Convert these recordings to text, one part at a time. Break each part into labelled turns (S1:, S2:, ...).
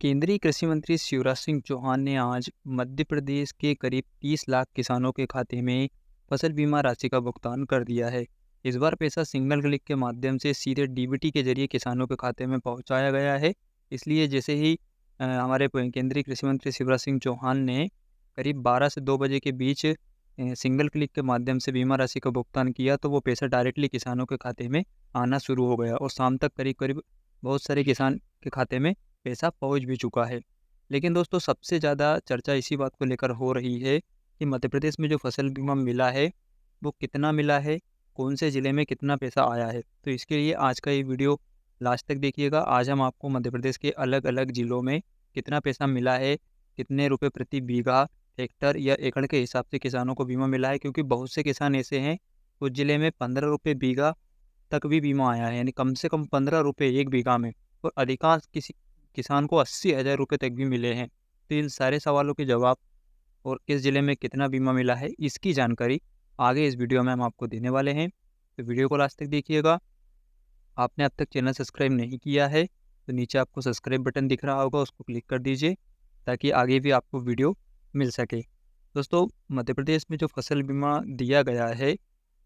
S1: केंद्रीय कृषि मंत्री शिवराज सिंह चौहान ने आज मध्य प्रदेश के करीब 30 लाख किसानों के खाते में फसल बीमा राशि का भुगतान कर दिया है। इस बार पैसा सिंगल क्लिक के माध्यम से सीधे डीबीटी के जरिए किसानों के खाते में पहुंचाया गया है। इसलिए जैसे ही हमारे केंद्रीय कृषि मंत्री शिवराज सिंह चौहान ने करीब 12 से 2 बजे के बीच सिंगल क्लिक के माध्यम से बीमा राशि का भुगतान किया, तो वो पैसा डायरेक्टली किसानों के खाते में आना शुरू हो गया और शाम तक करीब करीब बहुत सारे किसान के खाते में पैसा पहुंच भी चुका है। लेकिन दोस्तों, सबसे ज़्यादा चर्चा इसी बात को लेकर हो रही है कि मध्य प्रदेश में जो फसल बीमा मिला है वो कितना मिला है, कौन से ज़िले में कितना पैसा आया है। तो इसके लिए आज का ये वीडियो लास्ट तक देखिएगा। आज हम आपको मध्य प्रदेश के अलग अलग ज़िलों में कितना पैसा मिला है, कितने रुपए प्रति बीघा, हेक्टर या एकड़ के हिसाब से किसानों को बीमा मिला है, क्योंकि बहुत से किसान ऐसे हैं कुछ ज़िले में 15 रुपये बीघा तक भी बीमा आया है, यानी कम से कम 15 रुपये एक बीघा में, और अधिकांश किसी किसान को 80,000 रुपये तक भी मिले हैं। तो इन सारे सवालों के जवाब और किस ज़िले में कितना बीमा मिला है, इसकी जानकारी आगे इस वीडियो में हम आपको देने वाले हैं। तो वीडियो को लास्ट तक देखिएगा। आपने अब तक चैनल सब्सक्राइब नहीं किया है तो नीचे आपको सब्सक्राइब बटन दिख रहा होगा, उसको क्लिक कर दीजिए ताकि आगे भी आपको वीडियो मिल सके। दोस्तों, मध्य प्रदेश में जो फसल बीमा दिया गया है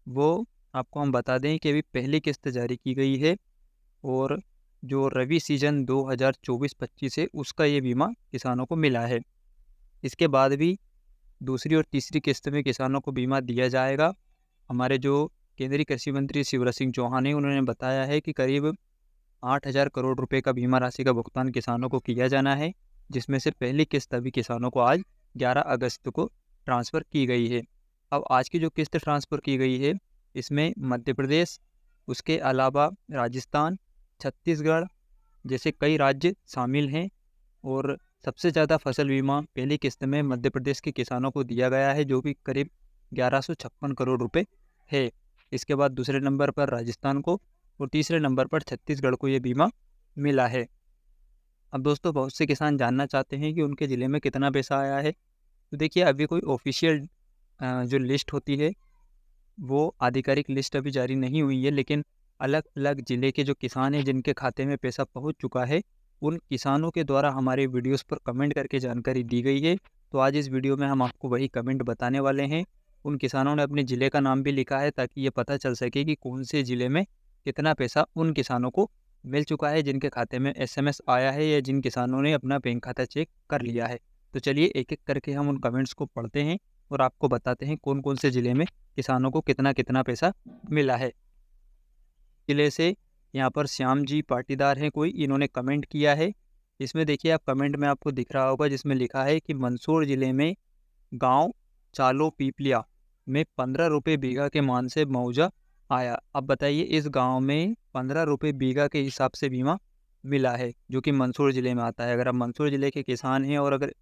S1: वो आपको हम बता दें कि अभी पहली किस्त जारी की गई है, और जो रबी सीजन 2024-25 है उसका ये बीमा किसानों को मिला है। इसके बाद भी दूसरी और तीसरी किस्त में किसानों को बीमा दिया जाएगा। हमारे जो केंद्रीय कृषि मंत्री शिवराज सिंह चौहान हैं, उन्होंने बताया है कि करीब 8,000 करोड़ रुपए का बीमा राशि का भुगतान किसानों को किया जाना है, जिसमें से पहली किस्त अभी किसानों को आज 11 अगस्त को ट्रांसफ़र की गई है। अब आज की जो किस्त ट्रांसफ़र की गई है इसमें मध्य प्रदेश, उसके अलावा राजस्थान, छत्तीसगढ़ जैसे कई राज्य शामिल हैं, और सबसे ज़्यादा फसल बीमा पहली किस्त में मध्य प्रदेश के किसानों को दिया गया है, जो कि करीब 1156 करोड़ रुपए है। इसके बाद दूसरे नंबर पर राजस्थान को और तीसरे नंबर पर छत्तीसगढ़ को ये बीमा मिला है। अब दोस्तों, बहुत से किसान जानना चाहते हैं कि उनके ज़िले में कितना पैसा आया है। तो देखिए, अभी कोई ऑफिशियल जो लिस्ट होती है वो आधिकारिक लिस्ट अभी जारी नहीं हुई है, लेकिन अलग अलग ज़िले के जो किसान हैं जिनके खाते में पैसा पहुंच चुका है, उन किसानों के द्वारा हमारे वीडियोस पर कमेंट करके जानकारी दी गई है। तो आज इस वीडियो में हम आपको वही कमेंट बताने वाले हैं। उन किसानों ने अपने ज़िले का नाम भी लिखा है ताकि ये पता चल सके कि कौन से ज़िले में कितना पैसा उन किसानों को मिल चुका है जिनके खाते में SMS आया है या जिन किसानों ने अपना बैंक खाता चेक कर लिया है। तो चलिए एक एक करके हम उन कमेंट्स को पढ़ते हैं और आपको बताते हैं कौन कौन से ज़िले में किसानों को कितना कितना पैसा मिला है। जिले से यहाँ पर श्याम जी पाटीदार हैं कोई, इन्होंने कमेंट किया है। इसमें देखिए, आप कमेंट में आपको दिख रहा होगा जिसमें लिखा है कि मंदसौर ज़िले में गांव चालो पीपलिया में 15 रुपये बीघा के मान से मुआवजा आया। अब बताइए, इस गांव में 15 रुपये बीघा के हिसाब से बीमा मिला है, जो कि मंदसौर ज़िले में आता है। अगर आप मंदसौर ज़िले के किसान हैं और अगर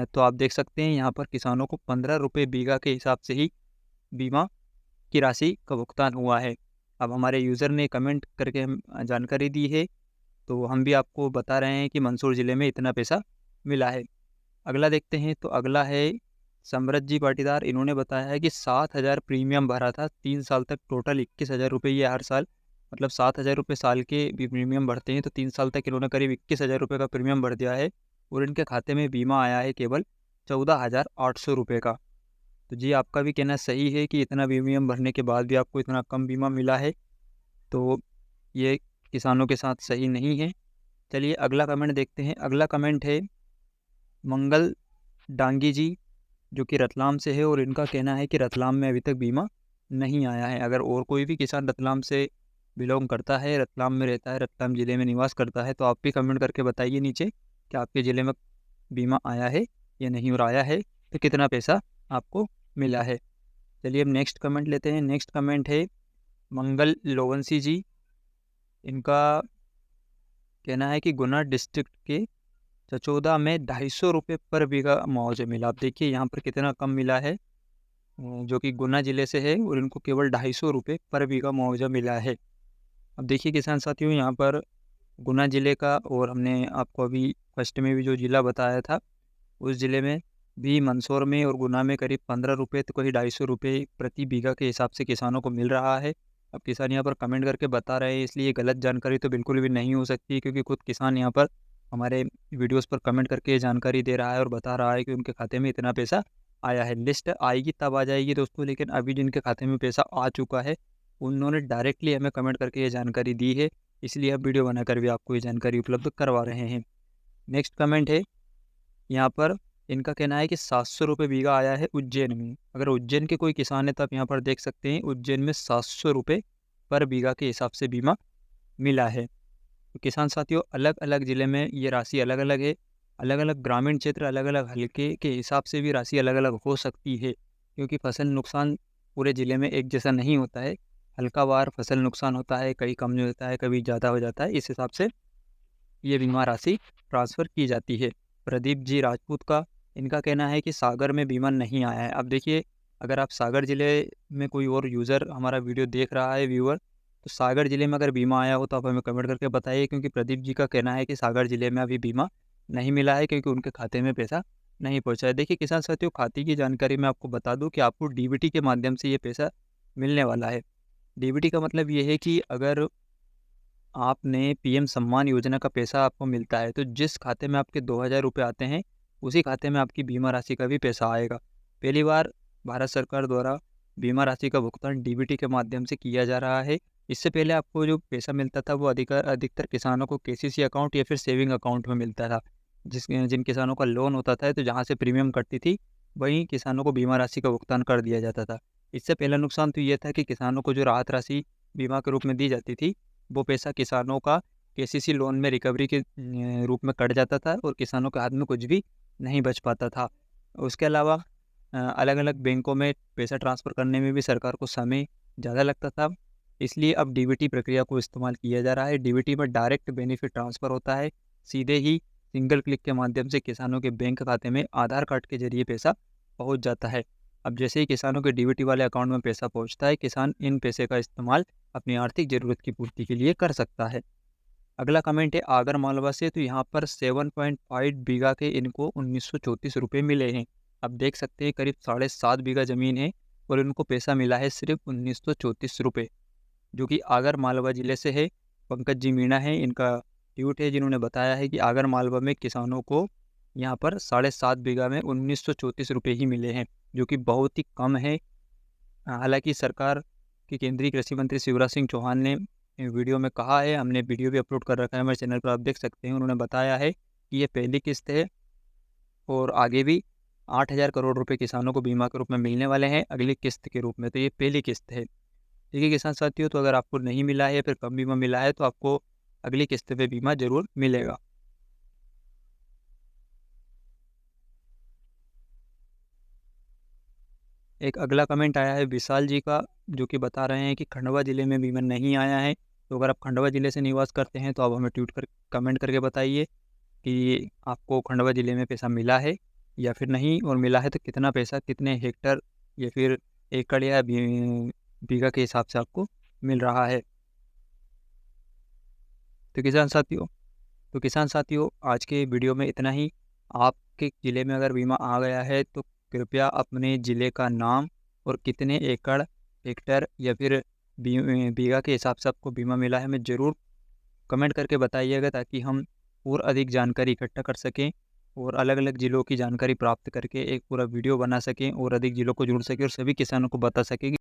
S1: तो आप देख सकते हैं यहाँ पर किसानों को 15 रुपये बीघा के हिसाब से ही बीमा की राशि का भुगतान हुआ है। अब हमारे यूज़र ने कमेंट करके हम जानकारी दी है, तो हम भी आपको बता रहे हैं कि मंदसौर ज़िले में इतना पैसा मिला है। अगला देखते हैं, तो अगला है समृद्ध जी पाटीदार। इन्होंने बताया है कि 7,000 प्रीमियम भरा था 3 साल तक, टोटल 21,000 रुपये ये हर साल, मतलब 7,000 रुपये साल के भी प्रीमियम भरते हैं, तो 3 साल तक इन्होंने करीब 21,000 रुपये का प्रीमियम भर दिया है, और इनके खाते में बीमा आया है केवल 14,800 रुपये का। तो जी, आपका भी कहना सही है कि इतना प्रीमियम भरने के बाद भी आपको इतना कम बीमा मिला है, तो ये किसानों के साथ सही नहीं है। चलिए अगला कमेंट देखते हैं। अगला कमेंट है मंगल डांगी जी, जो कि रतलाम से है, और इनका कहना है कि रतलाम में अभी तक बीमा नहीं आया है। अगर और कोई भी किसान रतलाम से बिलोंग करता है, रतलाम में रहता है, रतलाम ज़िले में निवास करता है, तो आप भी कमेंट करके बताइए नीचे कि आपके ज़िले में बीमा आया है या नहीं, और आया है तो कितना पैसा आपको मिला है। चलिए अब नेक्स्ट कमेंट लेते हैं। नेक्स्ट कमेंट है मंगल लोवंसी जी। इनका कहना है कि गुना डिस्ट्रिक्ट के चचौदा में 250 रुपये पर बीघा मुआवजा मिला। आप देखिए यहाँ पर कितना कम मिला है, जो कि गुना ज़िले से है, और इनको केवल 250 रुपये पर बीघा मुआवजा मिला है। अब देखिए किसान साथियों, यहाँ पर गुना ज़िले का, और हमने आपको अभी फर्स्ट में भी जो ज़िला बताया था उस ज़िले में भी, मंदसौर में और गुना में करीब 15 रुपये तो कहीं 250 रुपये प्रति बीघा के हिसाब से किसानों को मिल रहा है। अब किसान यहाँ पर कमेंट करके बता रहे हैं, इसलिए गलत जानकारी तो बिल्कुल भी नहीं हो सकती, क्योंकि खुद किसान यहाँ पर हमारे वीडियोस पर कमेंट करके जानकारी दे रहा है और बता रहा है कि उनके खाते में इतना पैसा आया है। लिस्ट आएगी तब आ जाएगी दोस्तों, लेकिन अभी जिनके खाते में पैसा आ चुका है उन्होंने डायरेक्टली हमें कमेंट करके ये जानकारी दी है, इसलिए हम वीडियो बनाकर भी आपको ये जानकारी उपलब्ध करवा रहे हैं। नेक्स्ट कमेंट है यहाँ पर, इनका कहना है कि 700 रुपये बीघा आया है उज्जैन में। अगर उज्जैन के कोई किसान है तो आप यहाँ पर देख सकते हैं उज्जैन में 700 रुपये पर बीघा के हिसाब से बीमा मिला है। तो किसान साथियों, अलग अलग ज़िले में ये राशि अलग अलग है, अलग अलग ग्रामीण क्षेत्र, अलग अलग हल्के के हिसाब से भी राशि अलग अलग हो सकती है, क्योंकि फसल नुकसान पूरे ज़िले में एक जैसा नहीं होता है। हल्कावार फसल नुकसान होता है, कहीं कम हो जाता है, कभी ज़्यादा हो जाता है। इस हिसाब से ये बीमा राशि ट्रांसफ़र की जाती है। प्रदीप जी राजपूत का, इनका कहना है कि सागर में बीमा नहीं आया है। अब देखिए, अगर आप सागर ज़िले में कोई और यूज़र हमारा वीडियो देख रहा है, व्यूअर, तो सागर ज़िले में अगर बीमा आया हो तो आप हमें कमेंट करके बताइए, क्योंकि प्रदीप जी का कहना है कि सागर ज़िले में अभी बीमा नहीं मिला है क्योंकि उनके खाते में पैसा नहीं पहुँचा है। देखिए किसान साथियों, खाते की जानकारी मैं आपको बता दूँ कि आपको डीबीटी के माध्यम से ये पैसा मिलने वाला है। डीबीटी का मतलब ये है कि अगर आपने पीएम सम्मान योजना का पैसा आपको मिलता है, तो जिस खाते में आपके 2000 रुपये आते हैं, उसी खाते में आपकी बीमा राशि का भी पैसा आएगा। पहली बार भारत सरकार द्वारा बीमा राशि का भुगतान डीबीटी के माध्यम से किया जा रहा है। इससे पहले आपको जो पैसा मिलता था वो अधिकतर किसानों को केसीसी अकाउंट या फिर सेविंग अकाउंट में मिलता था। जिन किसानों का लोन होता था तो जहाँ से प्रीमियम कटती थी, वहीं किसानों को बीमा राशि का भुगतान कर दिया जाता था। इससे पहला नुकसान तो ये था कि किसानों को जो राहत राशि बीमा के रूप में दी जाती थी, वो पैसा किसानों का केसीसी लोन में रिकवरी के रूप में कट जाता था और किसानों के हाथ में कुछ भी नहीं बच पाता था। उसके अलावा अलग अलग बैंकों में पैसा ट्रांसफ़र करने में भी सरकार को समय ज़्यादा लगता था, इसलिए अब डीबीटी प्रक्रिया को इस्तेमाल किया जा रहा है। डीबीटी में डायरेक्ट बेनिफिट ट्रांसफ़र होता है, सीधे ही सिंगल क्लिक के माध्यम से किसानों के बैंक खाते में आधार कार्ड के जरिए पैसा पहुंच जाता है। अब जैसे ही किसानों के डीबीटी वाले अकाउंट में पैसा पहुंचता है, किसान इन पैसे का इस्तेमाल अपनी आर्थिक ज़रूरत की पूर्ति के लिए कर सकता है। अगला कमेंट है आगर मालवा से, तो यहाँ पर 7.5 बीघा के इनको 1934 रुपये मिले हैं। अब देख सकते हैं करीब 7.5 बीघा ज़मीन है और इनको पैसा मिला है सिर्फ 1934 रुपये, जो कि आगर मालवा ज़िले से है। पंकज जी मीणा है, इनका ट्वीट है, जिन्होंने बताया है कि आगर मालवा में किसानों को यहाँ पर 7.5 बीघा में 1934 रुपये ही मिले हैं, जो कि बहुत ही कम है। हालांकि सरकार के केंद्रीय कृषि मंत्री शिवराज सिंह चौहान ने वीडियो में कहा है, हमने वीडियो भी अपलोड कर रखा है हमारे चैनल पर, आप देख सकते हैं, उन्होंने बताया है कि ये पहली किस्त है और आगे भी 8,000 करोड़ रुपए किसानों को बीमा के रूप में मिलने वाले हैं अगली किस्त के रूप में। तो ये पहली किस्त है। ठीक है किसान साथियों, तो अगर आपको नहीं मिला है या फिर कम बीमा मिला है तो आपको अगली किस्त पे बीमा जरूर मिलेगा। एक अगला कमेंट आया है विशाल जी का, जो कि बता रहे हैं कि खंडवा ज़िले में बीमा नहीं आया है। तो अगर आप खंडवा ज़िले से निवास करते हैं तो आप हमें ट्वीट कर कमेंट करके बताइए कि आपको खंडवा ज़िले में पैसा मिला है या फिर नहीं, और मिला है तो कितना पैसा, कितने हेक्टर या फिर एकड़ या बीघा के हिसाब से आपको मिल रहा है। तो किसान साथियों आज के वीडियो में इतना ही। आपके ज़िले में अगर बीमा आ गया है तो कृपया अपने ज़िले का नाम और कितने एकड़, हेक्टर या फिर बीघा के हिसाब से आपको बीमा मिला है हमें ज़रूर कमेंट करके बताइएगा, ताकि हम और अधिक जानकारी इकट्ठा कर सकें और अलग अलग ज़िलों की जानकारी प्राप्त करके एक पूरा वीडियो बना सकें और अधिक ज़िलों को जोड़ सकें और सभी किसानों को बता सकें